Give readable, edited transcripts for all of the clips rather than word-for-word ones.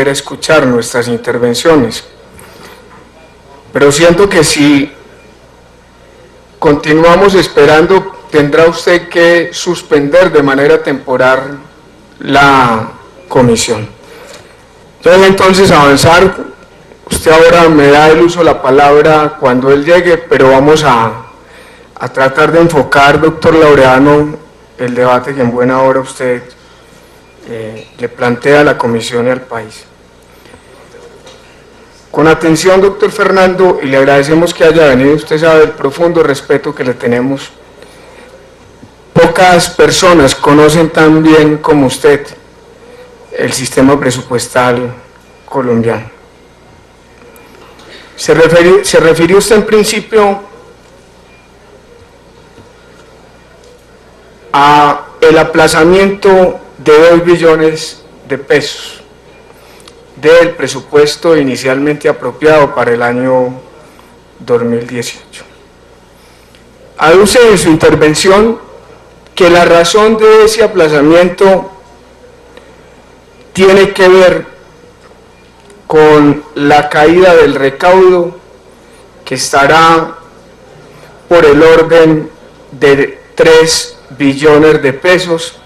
quiera escuchar nuestras intervenciones. Pero siento que si continuamos esperando, tendrá usted que suspender de manera temporal la comisión. Entonces avanzar, usted ahora me da el uso de la palabra cuando él llegue, pero vamos a tratar de enfocar, doctor Laureano, el debate que en buena hora usted le plantea a la comisión y al país. Con atención, doctor Fernando, y le agradecemos que haya venido. Usted sabe el profundo respeto que le tenemos. Pocas personas conocen tan bien como usted el sistema presupuestal colombiano. Se refirió usted en principio a el aplazamiento de 2 billones de pesos del presupuesto inicialmente apropiado para el año 2018. Aduce en su intervención que la razón de ese aplazamiento tiene que ver con la caída del recaudo, que estará por el orden de 3 billones de pesos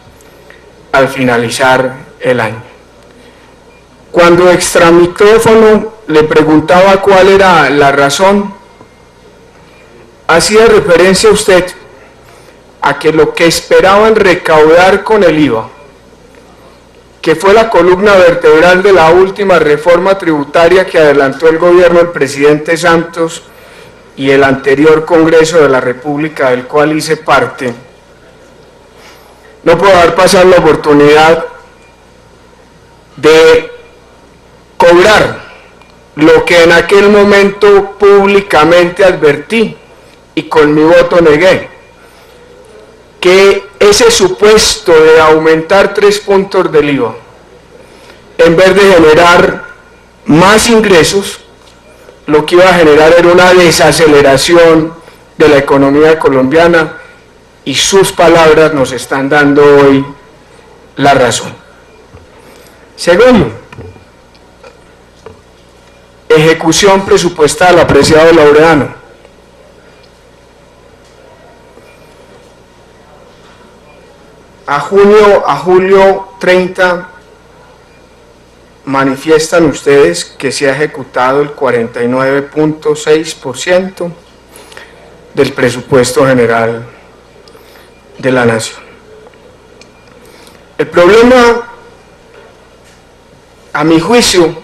al finalizar el año. Cuando extra micrófono le preguntaba cuál era la razón, hacía referencia usted a que lo que esperaban recaudar con el IVA, que fue la columna vertebral de la última reforma tributaria que adelantó el gobierno del presidente Santos y el anterior Congreso de la República, del cual hice parte, no puedo dejar pasar la oportunidad de cobrar lo que en aquel momento públicamente advertí y con mi voto negué, que ese supuesto de aumentar 3 puntos del IVA, en vez de generar más ingresos, lo que iba a generar era una desaceleración de la economía colombiana, y sus palabras nos están dando hoy la razón. Segundo, ejecución presupuestal, apreciado Laureano. A julio 30 manifiestan ustedes que se ha ejecutado el 49.6% del presupuesto general de la nación. El problema, a mi juicio,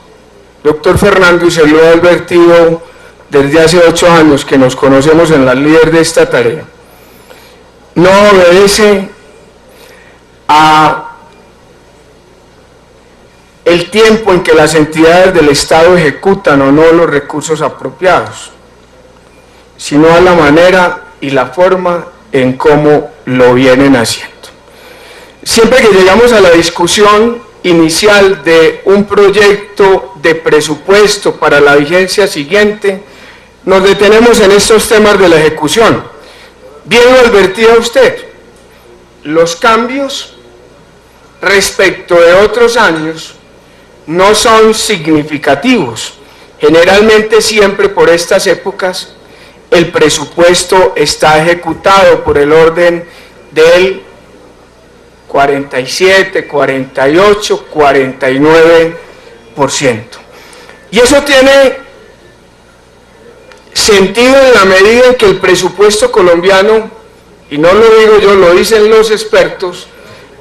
doctor Fernando, y se lo he advertido desde hace 8 años que nos conocemos en las líderes de esta tarea, no obedece a el tiempo en que las entidades del Estado ejecutan o no los recursos apropiados, sino a la manera y la forma en cómo lo vienen haciendo. Siempre que llegamos a la discusión inicial de un proyecto de presupuesto para la vigencia siguiente, nos detenemos en estos temas de la ejecución. Bien lo advertía usted, los cambios respecto de otros años no son significativos. Generalmente siempre por estas épocas el presupuesto está ejecutado por el orden del 47, 48, 49%. Y eso tiene sentido en la medida en que el presupuesto colombiano, y no lo digo yo, lo dicen los expertos,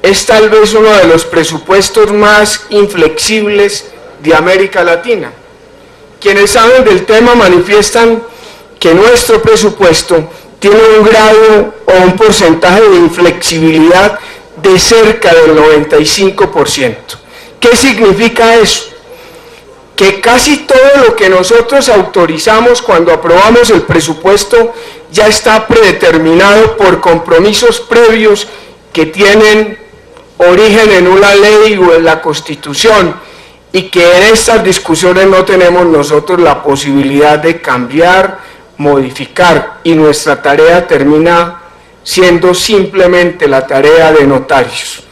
es tal vez uno de los presupuestos más inflexibles de América Latina. Quienes saben del tema manifiestan que nuestro presupuesto tiene un grado o un porcentaje de inflexibilidad de cerca del 95%. ¿Qué significa eso? Que casi todo lo que nosotros autorizamos cuando aprobamos el presupuesto ya está predeterminado por compromisos previos que tienen origen en una ley o en la Constitución, y que en estas discusiones no tenemos nosotros la posibilidad de cambiar, modificar, y nuestra tarea termina siendo simplemente la tarea de notarios,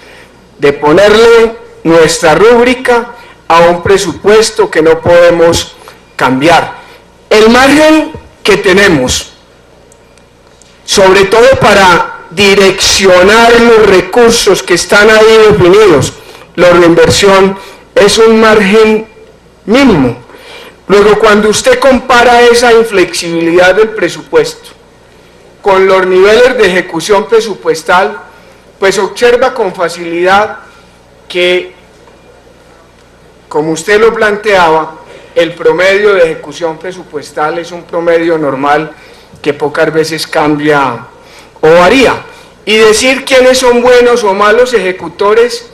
de ponerle nuestra rúbrica a un presupuesto que no podemos cambiar. El margen que tenemos, sobre todo para direccionar los recursos que están ahí definidos, la reinversión, es un margen mínimo. Luego, cuando usted compara esa inflexibilidad del presupuesto con los niveles de ejecución presupuestal, pues observa con facilidad que, como usted lo planteaba, el promedio de ejecución presupuestal es un promedio normal que pocas veces cambia o varía. Y decir quiénes son buenos o malos ejecutores,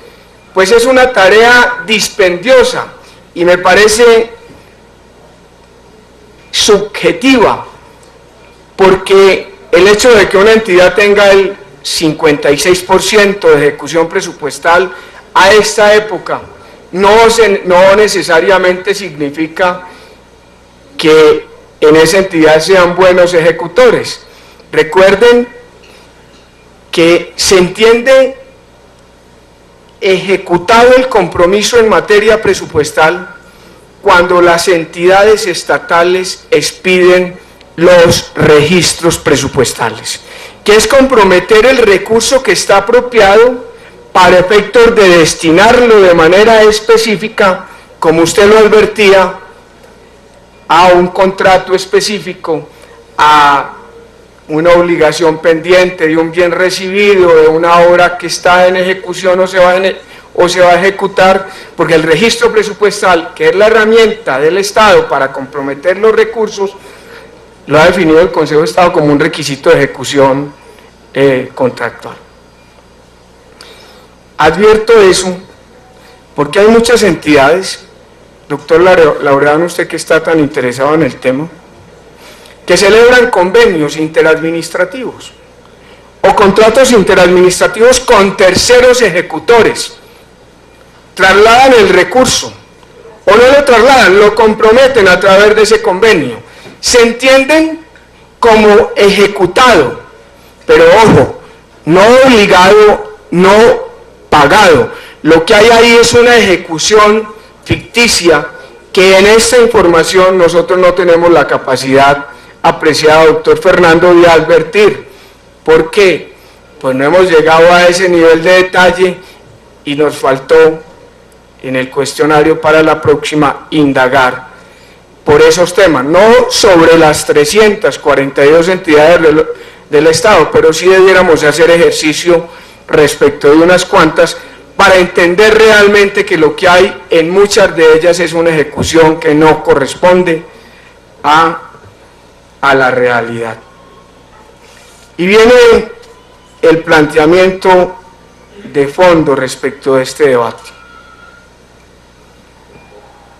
pues es una tarea dispendiosa y me parece subjetiva, porque el hecho de que una entidad tenga el 56% de ejecución presupuestal a esta época no necesariamente significa que en esa entidad sean buenos ejecutores. Recuerden que se entiende ejecutado el compromiso en materia presupuestal cuando las entidades estatales expiden los registros presupuestales, que es comprometer el recurso que está apropiado para efectos de destinarlo de manera específica, como usted lo advertía, a un contrato específico, a una obligación pendiente de un bien recibido, de una obra que está en ejecución o se va a ejecutar, porque el registro presupuestal, que es la herramienta del Estado para comprometer los recursos, lo ha definido el Consejo de Estado como un requisito de ejecución contractual. Advierto eso porque hay muchas entidades, doctor Laureano, usted que está tan interesado en el tema, que celebran convenios interadministrativos o contratos interadministrativos con terceros ejecutores, trasladan el recurso o no lo trasladan, lo comprometen a través de ese convenio, se entienden como ejecutado, pero ojo, no obligado, no pagado. Lo que hay ahí es una ejecución ficticia que en esta información nosotros no tenemos la capacidad, apreciado doctor Fernando, de advertir. ¿Por qué? Pues no hemos llegado a ese nivel de detalle y nos faltó en el cuestionario para la próxima indagar por esos temas, no sobre las 342 entidades del Estado, pero sí debiéramos hacer ejercicio respecto de unas cuantas para entender realmente que lo que hay en muchas de ellas es una ejecución que no corresponde a la realidad. Y viene el planteamiento de fondo respecto de este debate.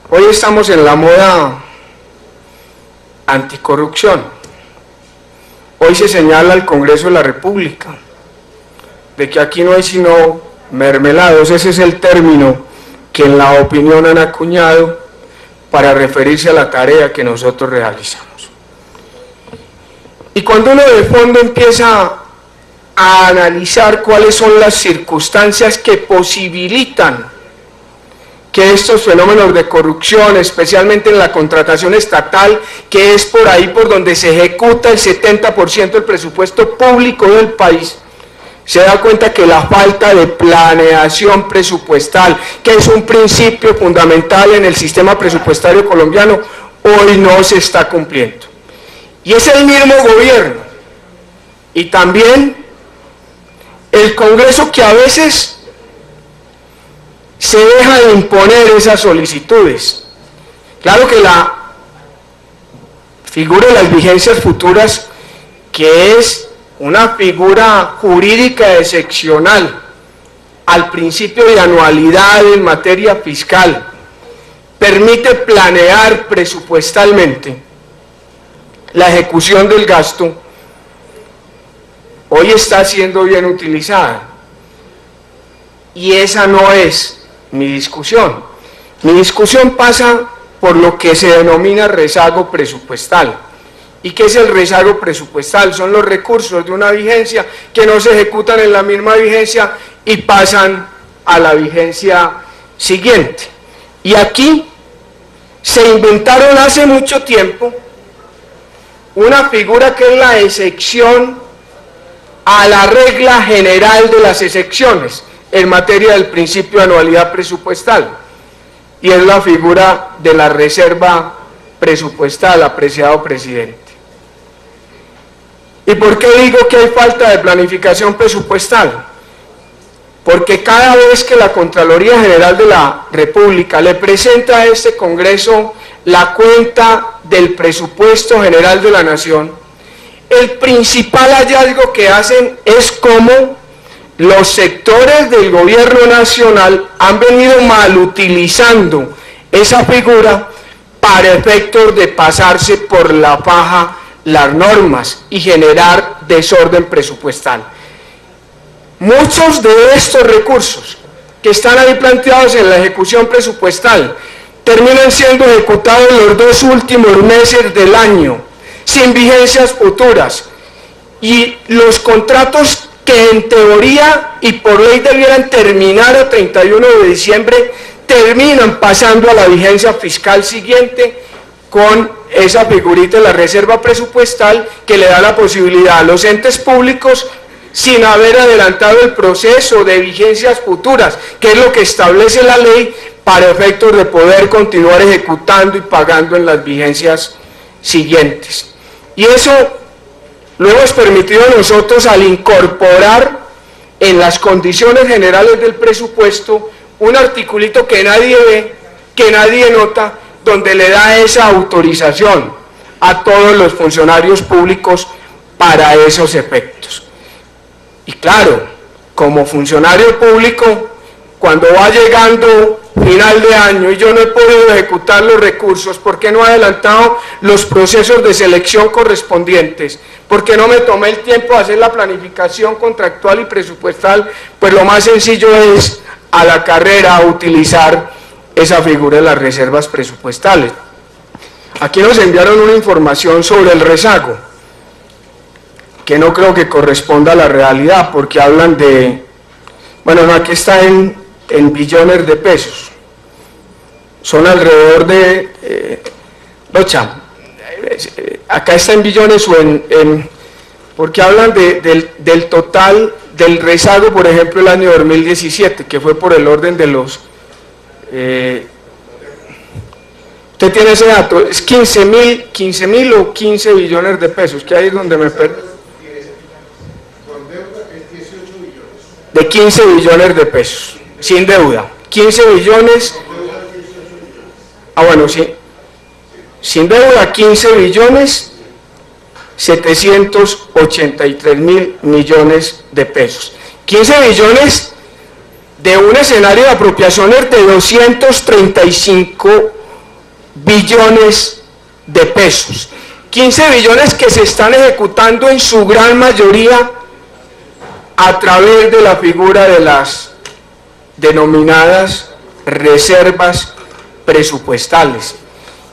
Hoy estamos en la moda anticorrupción. Hoy se señala al Congreso de la República de que aquí no hay sino mermelados, ese es el término que en la opinión han acuñado para referirse a la tarea que nosotros realizamos. Y cuando uno de fondo empieza a analizar cuáles son las circunstancias que posibilitan que estos fenómenos de corrupción, especialmente en la contratación estatal, que es por ahí por donde se ejecuta el 70% del presupuesto público del país, se da cuenta que la falta de planeación presupuestal, que es un principio fundamental en el sistema presupuestario colombiano, hoy no se está cumpliendo. Y es el mismo gobierno y también el Congreso que a veces se deja de imponer esas solicitudes. Claro que la figura de las vigencias futuras, que es una figura jurídica excepcional al principio de anualidad en materia fiscal, permite planear presupuestalmente la ejecución del gasto, hoy está siendo bien utilizada. Y esa no es mi discusión. Mi discusión pasa por lo que se denomina rezago presupuestal. ¿Y qué es el rezago presupuestal? Son los recursos de una vigencia que no se ejecutan en la misma vigencia y pasan a la vigencia siguiente. Y aquí se inventaron hace mucho tiempo una figura que es la excepción a la regla general de las excepciones en materia del principio de anualidad presupuestal, y es la figura de la reserva presupuestal, apreciado presidente. ¿Y por qué digo que hay falta de planificación presupuestal? Porque cada vez que la Contraloría General de la República le presenta a este Congreso la cuenta del presupuesto general de la Nación, el principal hallazgo que hacen es cómo los sectores del gobierno nacional han venido mal utilizando esa figura para efectos de pasarse por la faja las normas y generar desorden presupuestal. Muchos de estos recursos que están ahí planteados en la ejecución presupuestal terminan siendo ejecutados en los 2 últimos meses del año, sin vigencias futuras, y los contratos que en teoría y por ley debieran terminar a 31 de diciembre, terminan pasando a la vigencia fiscal siguiente con esa figurita de la reserva presupuestal que le da la posibilidad a los entes públicos, sin haber adelantado el proceso de vigencias futuras, que es lo que establece la ley, para efectos de poder continuar ejecutando y pagando en las vigencias siguientes. Y eso lo hemos permitido nosotros al incorporar en las condiciones generales del presupuesto un articulito que nadie ve, que nadie nota, donde le da esa autorización a todos los funcionarios públicos para esos efectos. Y claro, como funcionario público, cuando va llegando final de año y yo no he podido ejecutar los recursos, porque no he adelantado los procesos de selección correspondientes, porque no me tomé el tiempo de hacer la planificación contractual y presupuestal, pues lo más sencillo es a la carrera utilizar esa figura de las reservas presupuestales. Aquí nos enviaron una información sobre el rezago, que no creo que corresponda a la realidad, porque hablan de, bueno, no, aquí está en billones de pesos, son alrededor de, acá está en billones o porque hablan del total del rezago, por ejemplo, el año 2017, que fue por el orden de los, usted tiene ese dato, es 15.000 o 15 billones de pesos, que ahí es donde me perdí. De 15 billones de pesos, sin deuda, 15 billones, bueno, sí, sin deuda 15 billones 783 mil millones de pesos, 15 billones de un escenario de apropiaciones de 235 billones de pesos, 15 billones que se están ejecutando en su gran mayoría a través de la figura de las denominadas reservas presupuestales.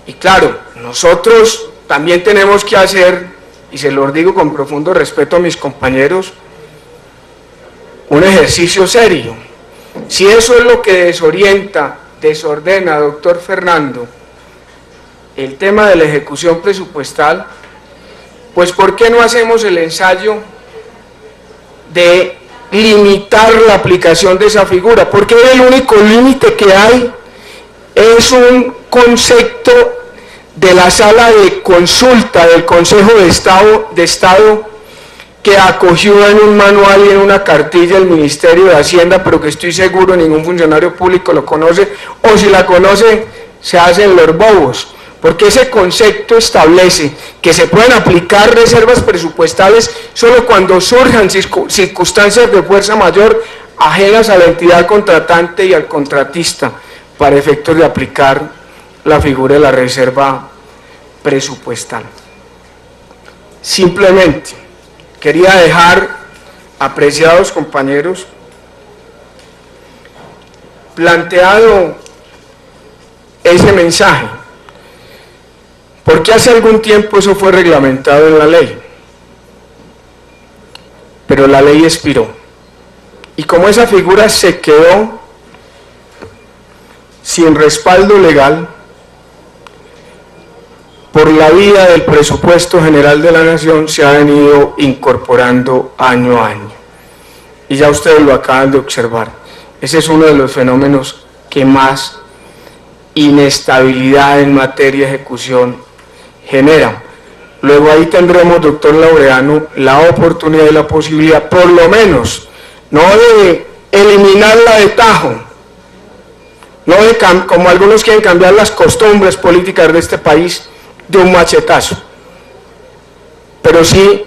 Y claro, nosotros también tenemos que hacer, y se los digo con profundo respeto a mis compañeros, un ejercicio serio. Si eso es lo que desorienta, desordena, doctor Fernando, el tema de la ejecución presupuestal, pues ¿por qué no hacemos el ensayo de limitar la aplicación de esa figura? Porque el único límite que hay es un concepto de la sala de consulta del Consejo de Estado que acogió en un manual y en una cartilla el Ministerio de Hacienda, pero que estoy seguro ningún funcionario público lo conoce, o si la conoce se hacen los bobos, porque ese concepto establece que se pueden aplicar reservas presupuestales solo cuando surjan circunstancias de fuerza mayor ajenas a la entidad contratante y al contratista, para efectos de aplicar la figura de la reserva presupuestal. Simplemente quería dejar, apreciados compañeros, planteado ese mensaje, porque hace algún tiempo eso fue reglamentado en la ley, pero la ley expiró, y como esa figura se quedó sin respaldo legal, por la vía del presupuesto general de la Nación, se ha venido incorporando año a año. Y ya ustedes lo acaban de observar. Ese es uno de los fenómenos que más inestabilidad en materia de ejecución genera. Luego ahí tendremos, doctor Laureano, la oportunidad y la posibilidad, por lo menos, no de eliminarla de tajo, no de como algunos quieren cambiar las costumbres políticas de este país de un machetazo, pero sí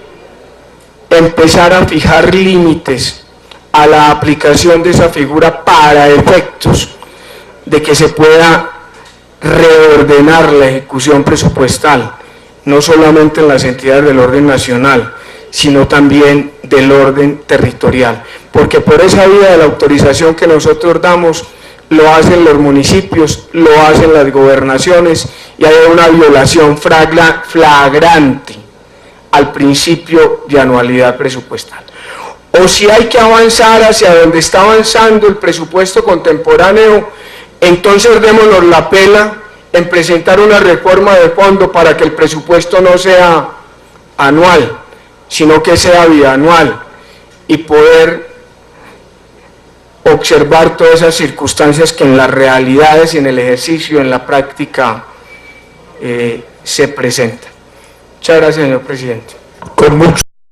empezar a fijar límites a la aplicación de esa figura para efectos de que se pueda reordenar la ejecución presupuestal, no solamente en las entidades del orden nacional, sino también del orden territorial, porque por esa vía de la autorización que nosotros damos, lo hacen los municipios, lo hacen las gobernaciones, y hay una violación flagrante al principio de anualidad presupuestal. O si hay que avanzar hacia donde está avanzando el presupuesto contemporáneo, entonces démonos la pela en presentar una reforma de fondo para que el presupuesto no sea anual, sino que sea bianual, y poder observar todas esas circunstancias que en las realidades y en el ejercicio, en la práctica, se presentan. Muchas gracias, señor presidente. Con mucho